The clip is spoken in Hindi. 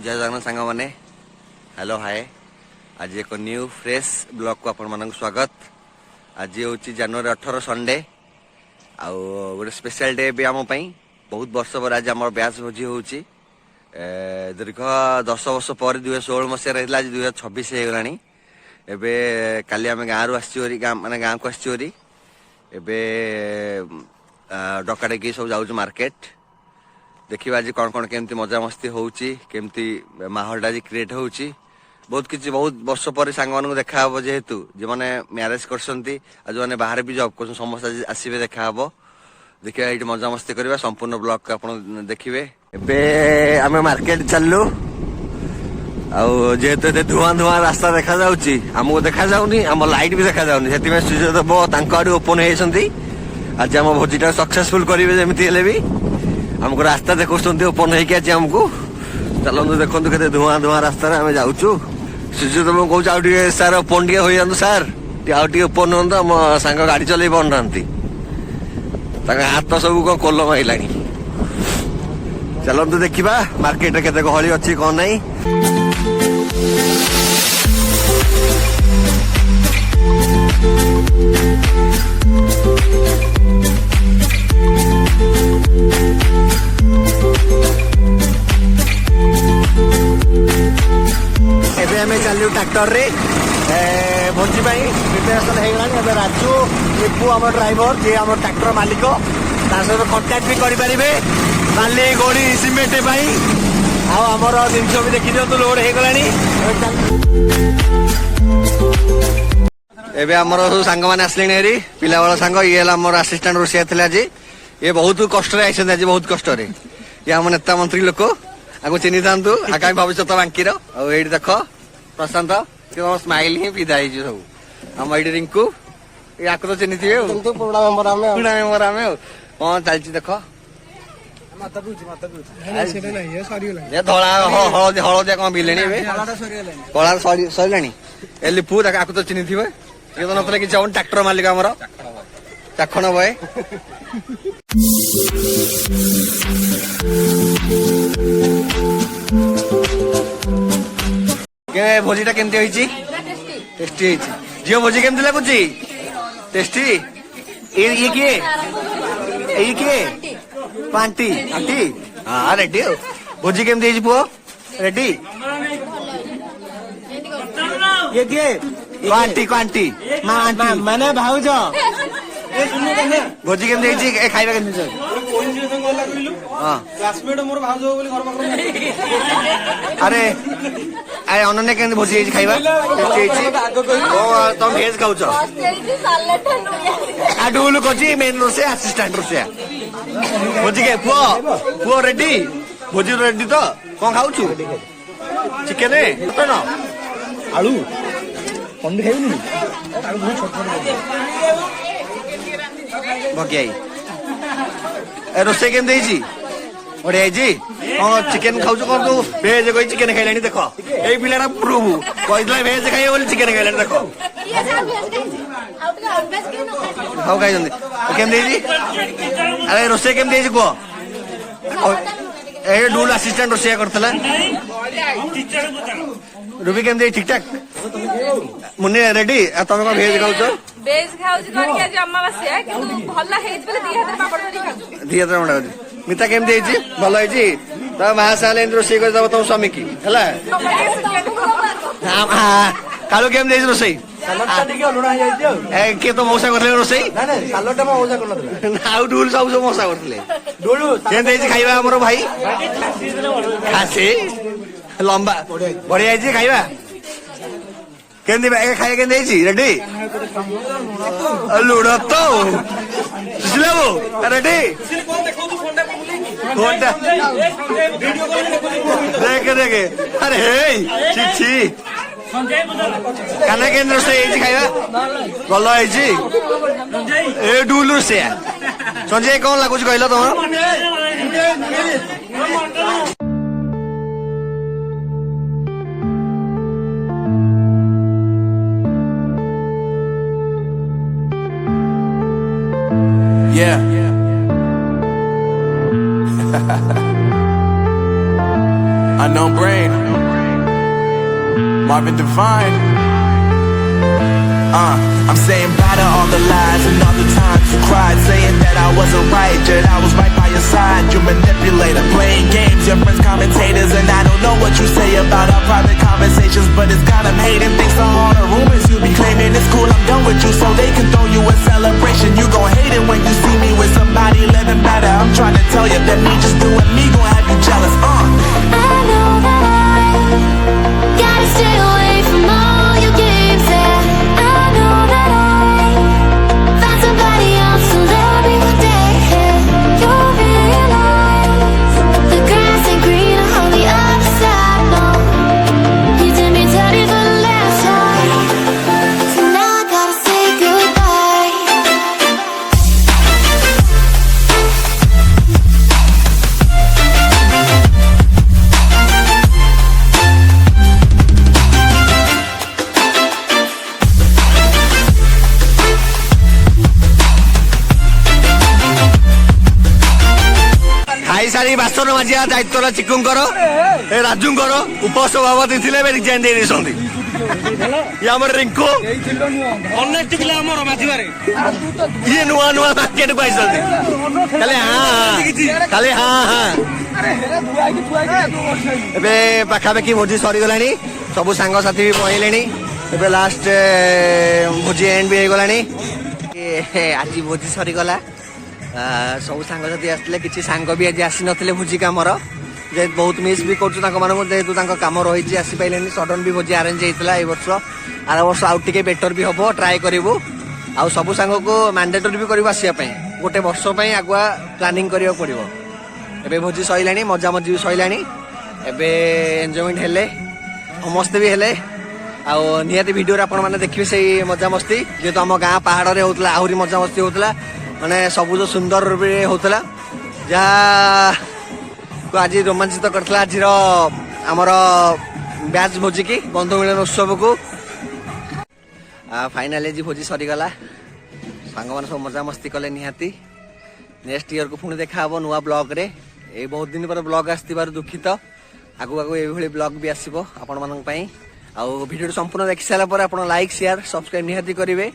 जय जगन्नाथ सांग मैंने हेलो हाय आज एक न्यू फ्रेश ब्लॉग को आपण मानक स्वागत। आज हूँ जनवरी 18 संडे आउ गोटे स्पेशल डे भी आम बहुत वर्ष पर आज आम ब्याज भोजी हूँ दीर्घ 10 वर्ष पर 2016 मसीह रही आज 2026 हो गलानी। एबे काली आम गाँव आसरी माने गाँव को आसरी एबे डकाडेकी सब जाऊँ मार्केट देखिए आज कौन कौन केमती मजा मस्ती होउची केमती माहौल आज क्रिएट होउची बहुत किसी बहुत वर्ष पर सांग मान देखा हे जेहेतु जो मैंने मैरेज करसंती आज मैंने बाहर भी जॉब कर समस्त आज आसवे देखा हे देखिए ये मजा मस्ती करवा संपूर्ण ब्लॉग को आपन देखिए। एबे आमे मार्केट चललु जेहेतु एते धुआं धुआं रास्ता देखा जाउची हमको देखा जाउनी हम लाइट भी देखा जाउनी सेति में सूर्यदेव तांको आडू ओपन हेसंती आज हम भोजीटा सक्सेसफुल करिवे जेमिति हेले भी हमको रास्ता देखो ओपन होगी आज हमको चलते देखो के धुआं धुआं रास्ता आम जाऊँ सूर्यदेव कौच आगे सार ओपन टे हो जातु सार आगे ओपन हूँ आम सांग गाड़ी चल पाना हाथ सब कौन कोलम आईला चलते देखा मार्केट के गहली अच्छी कौन नहीं। एबे हमें चलू ट्रैक्टर रे भोजी प्रिपेरेसन हो गला। राजू लिपू आम ड्राइवर जी आम ट्रैक्टर मालिक सहित कंटाक्ट भी करें बाली गोड़ी सीमेंट आमर जिन भी देखी दिखाँ लोड हो गला। एबे आमर सब सांग मैंने आसले हेरी पिला बेला सांग ये आमर आसिस्टांट रोषिया थे आज ये बहुत कष्ट आज बहुत कष्ट ये आम नेता मंत्री लोक आपको चिन्ह था आगामी भविष्य बांकीर आई देख प्रशांत स्माइल ही विदा सब आम ये रिंकू या तो चिन्ह थे पुराना मेम्बर आम कौन चलती देख धला हलदिया कौन बिले कला सरला लिपू आपको तो चिन्ह थे ये तो नतले कि ट्रैक्टर मालिक आमर चाखण बय भोजी केमती होइची टेस्टी होइची जियो भोजी केमती लागुची टेस्टी ये किए आंटी आंटी हाँ रेडी हो भोजी केमती होइची पुओ रेडी ये किए आंटी मैंने भाउज भोजी केमती होइची खाइबा केमती अरे अरे अनन्या केमती भोजी खाइबा तुम भेज खाऊ डुल कची मेन रोसे असिस्टेंट रोसे भोजी के पुओ रेडी भोजी रेडी तो कौन खाऊ चिकेन आलू पंडी खाइबनी भगियाई रोसे केमती बढ़िया चिकेन खाऊ कौन तू भेज कही चिकेन खाइलानी देख ये पिला प्रूफ कही भेज खाइए बोली चिकेन खाइलानी देख खाऊ खाई केमती अरे रोसे केमती कह ए डूल असिस्टेंट रोषिया करता रूबी केमती ठीक ठाक मुन्नी रेडी तुम कौन भेज खाऊ बेज खाउची करके आज अमावास्या किंतु भल्ला हेज बेले दी हाथ पापड़ धरी खाउ दी हाथ पापड़ मिता केमती हेजी भल हेजी त मा साले रोषेई कर दब तुम स्वामी की हला कालू केमती हेजी रोषेई किए तो मौसा करले रोषेई सालटा मौसा करले आउ डूल सब सब मौसा करले डूल केमती हेजी खाइबा हमरो भाई खासी लंबा बढ़िया हेजी खाइबा केंदी खाए केंदी रेडी लुड़ तो रेडी देखे देखे अरे छी काना केन्द्र से खाइबा भल ए डुलु से संजय कौन लगुच कहल तुम Unknown Brain, Marvin Devine. I'm saying bye to all the lies and all the times you cried, saying that I wasn't right, yet I was right by your side. You manipulator, playing games, your friends commentators, and I don't know what you say about our private conversations, but it's got them hating. Thanks to all the rumors you be claiming, it's cool I'm done with you, so they can throw you a celebration. You gon' hate it when you see me with somebody living better. I'm trying to tell you that me just doing me gon' have you jealous. I know that I gotta stay away from all your games. Yeah, I know that I find somebody else to love me one day. Yeah, you'll realize the grass ain't greener on the other side. No, you did me dirty for the last time, so now I gotta say goodbye. ଖାଇ ସାରି ବାସନ ମାଜିବା ଦାୟିତ୍ୱ ଚିକୁଙ୍କର ରାଜୁଙ୍କର ଉପସଭାପତି ଥିଲେ ଏବେ ରିଜାଇନ୍ ଦେଇ ଦେଇଛନ୍ତି। ଇଏ ଆମର ରିଙ୍କୁ ଅନେକ ଥିଲା ଆମର ମାଝିବାରେ ଇଏ ନୂଆ ନୂଆ ମାର୍କେଟକୁ ଆସିଛନ୍ତି ଖାଲି ଖାଲି ଏବେ ପାଖାପାଖି ଭୋଜି ସରିଗଲାଣି, ସବୁ ସାଙ୍ଗସାଥି ବି ପଳେଇଲେଣି, ଏବେ ଲାଷ୍ଟ ଭୋଜି ଏଣ୍ଡ ବି ହେଇଗଲାଣି। ଆଜି ଭୋଜି ସରିଗଲା, ସବୁ ସାଙ୍ଗସାଥି ଆସିଥିଲେ, କିଛି ସାଙ୍ଗ ବି ଆଜି ଆସିନଥିଲେ ଭୋଜି କାମର, ଯେହେତୁ ବହୁତ ମିସ୍ ବି କରୁଛୁ ତାଙ୍କ ମାନଙ୍କୁ, ଯେହେତୁ ତାଙ୍କ କାମ ରହିଛି ଆସିପାରିଲେନି। ସଡନ ବି ଭୋଜି ଆରେଞ୍ଜ ହେଇଥିଲା ଏଇ ବର୍ଷ, ଆର ବର୍ଷ ଆଉ ଟିକେ ବେଟର ବି ହବ, ଟ୍ରାଏ କରିବୁ। ଆଉ ସବୁ ସାଙ୍ଗକୁ ମ୍ୟାଣ୍ଡେଟୋରି ବି କରିବୁ ଆସିବା ପାଇଁ, ଗୋଟେ ବର୍ଷ ପାଇଁ ଆଗୁଆ ପ୍ଲାନିଂ କରିବାକୁ ପଡିବ। ଏବେ ଭୋଜି ସଇଲାଣି, ମଜାମଜି ବି ସଇଲାଣି, ଏବେ ଏନ୍ଜୟମେଣ୍ଟ ହେଲେ, ସମସ୍ତେ ବି ହେଲେ। ଆଉ ନିହାତି ଭିଡିଓରେ ଆପଣ ମାନେ ଦେଖିବେ ସେଇ ମଜାମସ୍ତି, ଯେହେତୁ ଆମ ଗାଁ ପାହାଡରେ ହଉଥିଲା ଆହୁରି ମଜାମସ୍ତି ହଉଥିଲା, ମାନେ ସବୁଜ ସୁନ୍ଦର ବି ହଉଥିଲା, ଯାହାକୁ ଆଜି ରୋମାଞ୍ଚିତ କରିଥିଲା ଆଜିର ଆମର ବ୍ୟାଚ୍ ଭୋଜିକି, ବନ୍ଧୁ ମିଳନ ଉତ୍ସବକୁ। ଫାଇନାଲି ଆଜି ଭୋଜି ସରିଗଲା, ସାଙ୍ଗମାନେ ସବୁ ମଜାମସ୍ତି କଲେ। ନିହାତି ନେକ୍ସଟ ଇୟରକୁ ପୁଣି ଦେଖାହବ ନୂଆ ବ୍ଲଗରେ। ଏଇ ବହୁତ ଦିନ ପରେ ବ୍ଲଗ ଆସିଥିବାରୁ ଦୁଃଖିତ, ଆଗକୁ ଆଗକୁ ଏଇଭଳି ବ୍ଲଗ ବି ଆସିବ ଆପଣମାନଙ୍କ ପାଇଁ। ଆଉ ଭିଡ଼ିଓଟି ସମ୍ପୂର୍ଣ୍ଣ ଦେଖି ସାରିଲା ପରେ ଆପଣ ଲାଇକ୍, ସେୟାର, ସବସ୍କ୍ରାଇବ ନିହାତି କରିବେ।